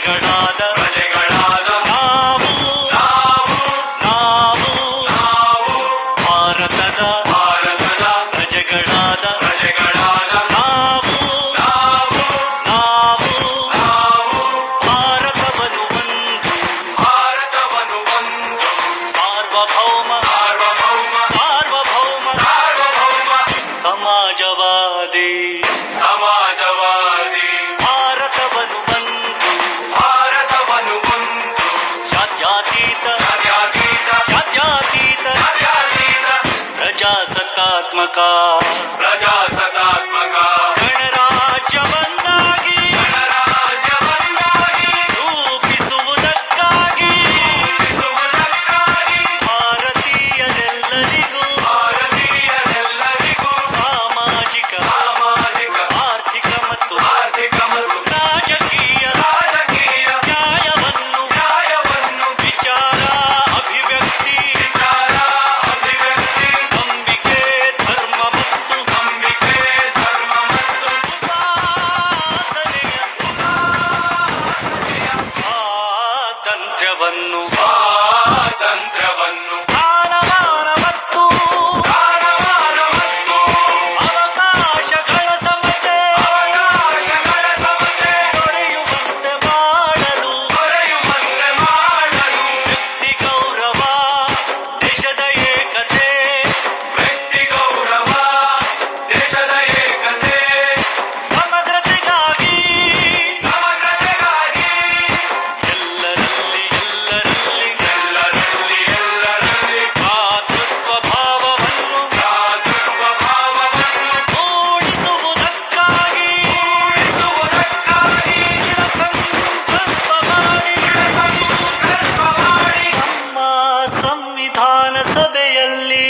ಪ್ರಜೆಗಳಾದ ನಾವು ಭಾರತದ ಪ್ರಜೆಗಳಾದ ನಾವು ಭಾರತವನ್ನು ಒಂದು ಸಾರ್ವಭೌಮ ಸಮಾಜವಾದಿ ಭಾರತವನ್ನು ಒಂದು ಜಾತ್ಯತೀತ ಪ್ರಜಾಸತ್ತಾತ್ಮಕ ಗಣರಾಜ್ಯವನ್ನಾಗಿ ರೂಪಿಸುವುದಕ್ಕಾಗಿ ಭಾರತೀಯರೆಲ್ಲರಿಗೂ ಸಾಮಾಜಿಕ ಆರ್ಥಿಕ ಮತ್ತು ರಾಜಕೀಯ ನ್ಯಾಯವನ್ನು ವಿಚಾರ ಅಭಿವ್ಯಕ್ತಿ ನಂಬಿಕೆ ಧರ್ಮ ಮತ್ತು ಸ್ವಾತಂತ್ರ್ಯವನ್ನು ಸ್ಥಾನಮಾನ ಮತ್ತು ಅವಕಾಶಗಳ ಸಮತೆ ದೊರೆಯುವಂತೆ ಮಾಡಲು ವ್ಯಕ್ತಿ ಗೌರವ ದೇಶದ ಏಕತೆ ಸಮಗ್ರತೆಗಾಗಿ ಎಲ್ಲರಲ್ಲಿ ಭ್ರಾತೃತ್ವ ಭಾವವನ್ನು ಮೂಡಿಸುವುದಕ್ಕಾಗಿ ಸಂಕಲ್ಪ ಮಾಡಿ ನಮ್ಮ ಸಂವಿಧಾನ ಸಭೆಯಲ್ಲಿ